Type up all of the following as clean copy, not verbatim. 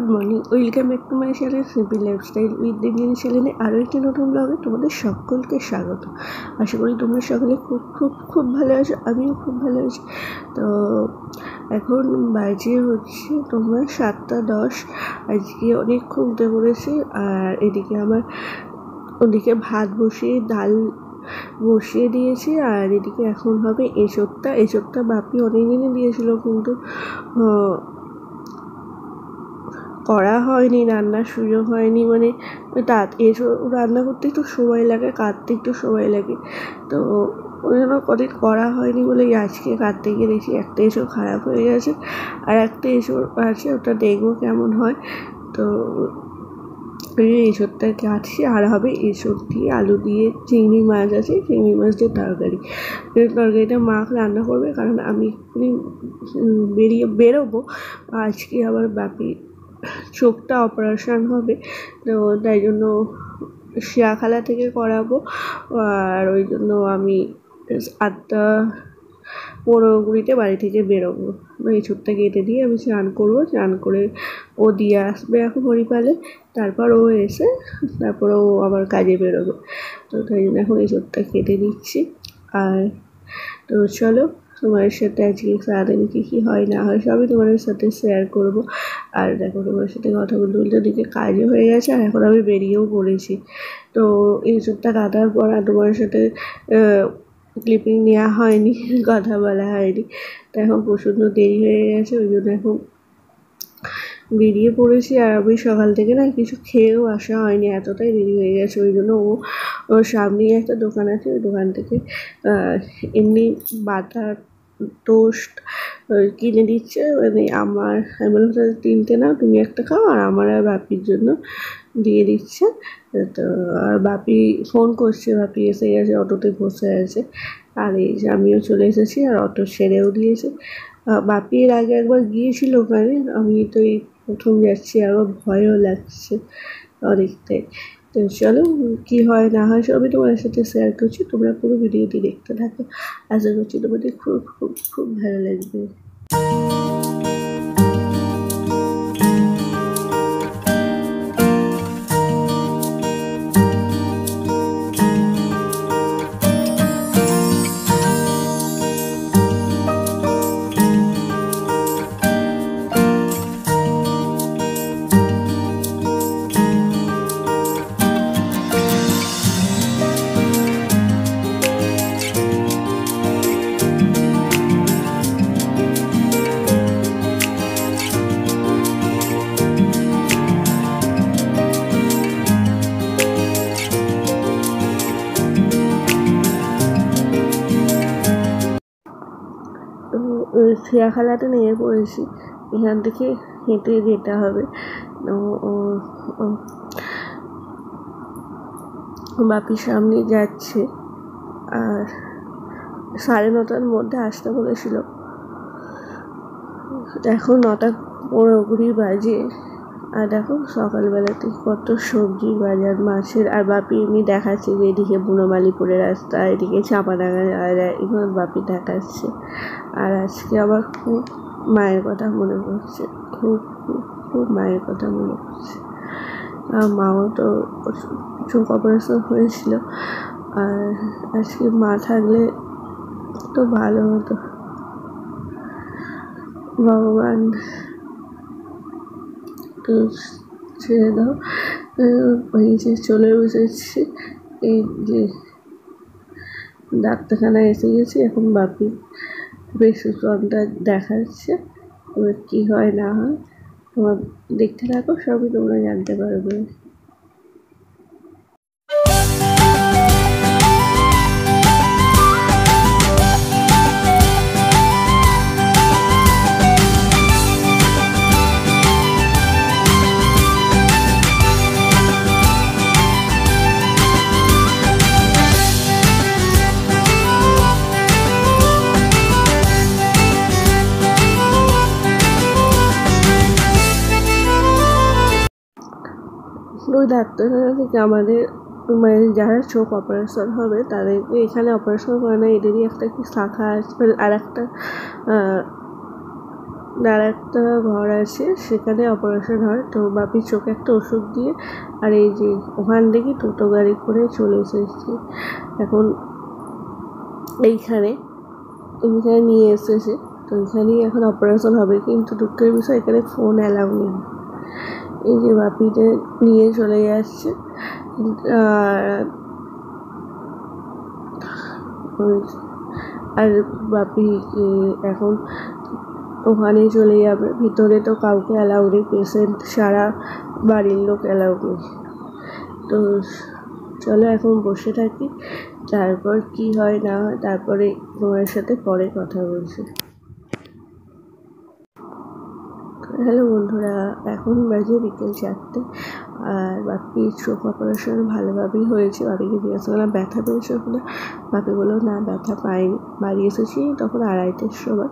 Good morning, welcome back to my channel simple lifestyle with Debjani চ্যানেলে আরও একটি নতুন ব্লগে তোমাদের সকলকে স্বাগত। আশা করি তোমরা সকলে খুব খুব খুব ভালো আছো, আমিও খুব ভালো আছি। তো এখন বাজে হচ্ছে তোমার 7:10। আজকে অনেকক্ষণ উঠে পড়েছি। আর এদিকে আমার ওদিকে ভাত বসিয়ে ডাল বসিয়ে দিয়েছি। আর এদিকে এখন হবে এসবটা বাপি অনেক দিনই দিয়েছিল, কিন্তু করা হয়নি, রান্নার সুযোগ হয়নি। মানে এসব রান্না করতে একটু সময় লাগে, কাটতে একটু সময় লাগে, তো ওই জন্য কদিন করা হয়নি বলে আজকে কাটতে গিয়ে দেখি একটা এসব খারাপ হয়ে গেছে, আর একটা এসব আছে, ওটা দেখবো কেমন হয়। তো এসবটা কাটছি। আর হবে এসব দিয়ে আলু দিয়ে চিংড়ি মাছ আছে, চিংড়ি মাছ দিয়ে তরকারিটা মা রান্না করবে, কারণ আমি বেরোবো আজকে। আবার বাপি চোখটা অপারেশন হবে, তো তাই জন্য শিয়াখালা থেকে করাবো। আর ওই জন্য আমি 8:15 বাড়ি থেকে বেরোবো। এই ছোটটা কেটে দিয়ে আমি স্নান করবো, স্নান করে ও দিয়ে আসবে এখন হরিপালে। তারপর ও এসে তারপর ও আবার কাজে বেরোবে, তো তাই জন্য এখন এই ছোটটা কেটে দিচ্ছি। আর তো চলো, তোমার সাথে আজকে সারাদিন কী হয় না হয় সবই তোমাদের সাথে শেয়ার করব। আর দেখো, তোমার সাথে কথা বলতে বলতে ওদিকে কাজও হয়ে গেছে, আর এখন আমি বেরিয়েও পড়েছি। তো এইসবটা কাটার পর আর তোমার সাথে ক্লিপিং নেওয়া হয়নি, কথা বলা হয়নি। তো এখন প্রচণ্ড দেরি হয়ে গেছে, ওই জন্য এখন বেরিয়ে পড়েছি। আর আমি সকাল থেকে না কিছু খেয়েও আসা হয়নি, এতটাই দেরি হয়ে গেছে। ওই জন্য ওর সামনেই একটা দোকান আছে, ওই দোকান থেকে এমনি বাটার টোস্ট কিনে দিচ্ছে। মানে আমি বললাম তাহলে 3টে নাও, তুমি একটা খাও, আর আমার আর বাপির জন্য দিয়ে দিচ্ছে। তো আর বাপি ফোন করছে, বাপি এসে গেছে, অটোতে বসে আছে। আর এই যে আমিও চলে এসেছি, আর অটো ছেড়েও দিয়েছে। বাপি এর আগে একবার গিয়েছিল ওখানে, আমি তো এই প্রথম যাচ্ছি, আরও ভয়ও লাগছে অনেকটাই। তো চলো, কী হয় না হয় সবই তোমাদের সাথে শেয়ার করছি, তোমরা পুরো ভিডিওটি দেখতে থাকো। আশা করছি তোমাদের খুব খুব খুব ভালো লাগবে। তো শিয়াখালাতে নিয়ে পড়েছি, এখান থেকে হেঁটে যেতে হবে। বাপির সামনে যাচ্ছে, আর 9:30 মধ্যে আসতে বলেছিল। এখন 9:15 বাজে। আর দেখো সকালবেলাতে কত সবজির বাজার, মাছের। আর বাপি এমনি দেখাচ্ছে যে এদিকে বুনোমালিপুরের রাস্তা, এদিকে চাঁপাডাঙ্গা যাওয়া যায়, এগুলো বাপি দেখাচ্ছে। আর আজকে আবার খুব মায়ের কথা মনে পড়ছে, খুব খুব খুব মায়ের কথা মনে পড়ছে। আর মাও তো চোখ অপারেশন হয়েছিল, আর আজকে মা থাকলে তো ভালো হতো। ভগবান তো ছেড়ে দাও। ওই যে চলে বসেছি, এই যে ডাক্তারখানায় এসে গেছি। এখন বাপি প্রেসক্রিপশনটা দেখাচ্ছে, এবার কী হয় না হয় তোমার দেখতে থাকো, সবই তোমরা জানতে পারবে। ওই ডাক্তারখানা থেকে আমাদের মানে যারা চোখ অপারেশন হবে তাদেরকে এখানে অপারেশন করে না, এদেরই একটা কি শাখা আছে, আর একটা আর একটা ঘর আছে, সেখানে অপারেশন হয়। তো বাপির চোখে একটা ওষুধ দিয়ে আর এই যে ওখান থেকে টোটো গাড়ি করে চলে এসেছি এখন এইখানে নিয়ে এসেছে। তো এখানেই এখন অপারেশন হবে, কিন্তু দুঃখের বিষয় এখানে ফোন অ্যালাউ নেই। এই যে বাপিতে নিয়ে চলে যাচ্ছে আর বাপি এখন ওখানে চলে যাবে, ভিতরে তো কাউকে অ্যালাউ নেই, পেশেন্ট সারা বাড়ির লোক অ্যালাউ নেই। তো চলো এখন বসে থাকি, তারপর কি হয় না হয় তারপরে তোমার সাথে পরে কথা বলছি। হ্যালো বন্ধুরা, এখন বাজে বিকেল 4টে আর বাপির চোখ অপারেশন ভালোভাবেই হয়েছে। বাপিকে জিজ্ঞাসা করলাম ব্যথা পেয়েছো কিনা, বাপি বললো না ব্যথা পাইনি। বাড়ি এসেছি তখন 2:30-এর সময়,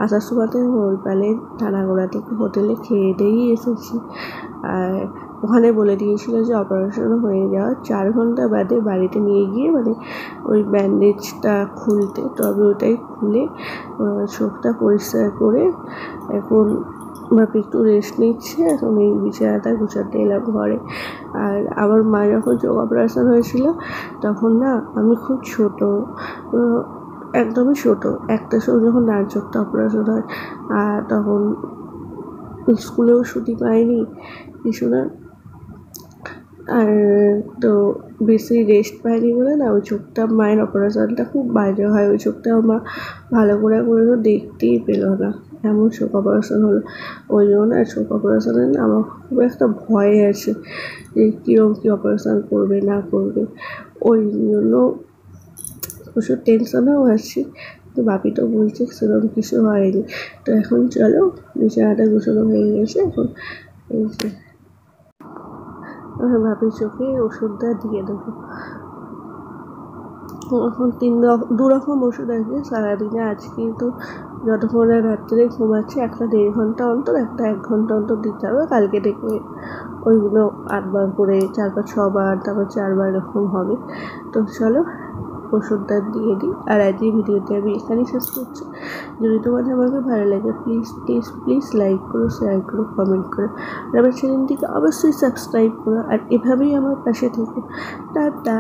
আসার সময়তে হরিপালের থানাগোড়া থেকে হোটেলে খেয়ে দিয়েই এসেছি। আর ওখানে বলে দিয়েছিল যে অপারেশন হয়ে যাওয়ার 4 ঘন্টা বাদে বাড়িতে নিয়ে গিয়ে মানে ওই ব্যান্ডেজটা খুলতে। তো আমি ওটাই খুলে চোখটা পরিষ্কার করে এখন বাপি একটু রেস্ট নিচ্ছে। এখন এই বিছানাটা গুছাতে এলাম ঘরে। আর আমার মা যখন চোখ অপারেশন হয়েছিল তখন না আমি খুব ছোট, একদমই ছোট। একটার সময় যখন ডান চোখটা অপারেশন হয় আর তখন স্কুলেও ছুটি পাইনি কিছু না, আর তো বেশি রেস্ট পাইনি বলে না ওই চোখটা, মায়ের অপারেশনটা খুব বাজে হয়। ওই চোখটা আমার ভালো করে তো দেখতেই পেলো না, এমন চোখ অপারেশন হলো। ওই জন্য না চোখ অপারেশনে না আমার খুব একটা ভয় আছে যে কীরকম কী অপারেশন করবে না করবে, ওই জন্য প্রচুর টেনশনেও আছি। তো বাপি তো বলছে সেরকম কিছু হয়নি। তো এখন চলো বিছানাটা গোছানো হয়ে গেছে, এখন এই যে বাপির চোখে ওষুধটা দিয়ে দেবো। এখন 2 রকম ওষুধ আছে সারাদিনে। আজকে তো যতক্ষণ রাত্রে ঘুমাচ্ছে একটা 1.5 ঘন্টা অন্তর, একটা 1 ঘন্টা অন্তর দিতে হবে। কালকে থেকে ওইগুলো 8বার করে 4 বা 6বার, তারপর 4বার এরকম হবে। তো চলো ওষুধটা দিয়ে দিই। আর আজকের ভিডিওতে আমি এখানেই শেষ করছি। যদি তোমাদের আমাকে ভালো লাগে প্লিজ লাইক করো, শেয়ার করো, কমেন্ট করো, আর আমার চ্যানেলটিকে অবশ্যই সাবস্ক্রাইব করো। আর এভাবেই আমার পাশে থেকো। টাটা।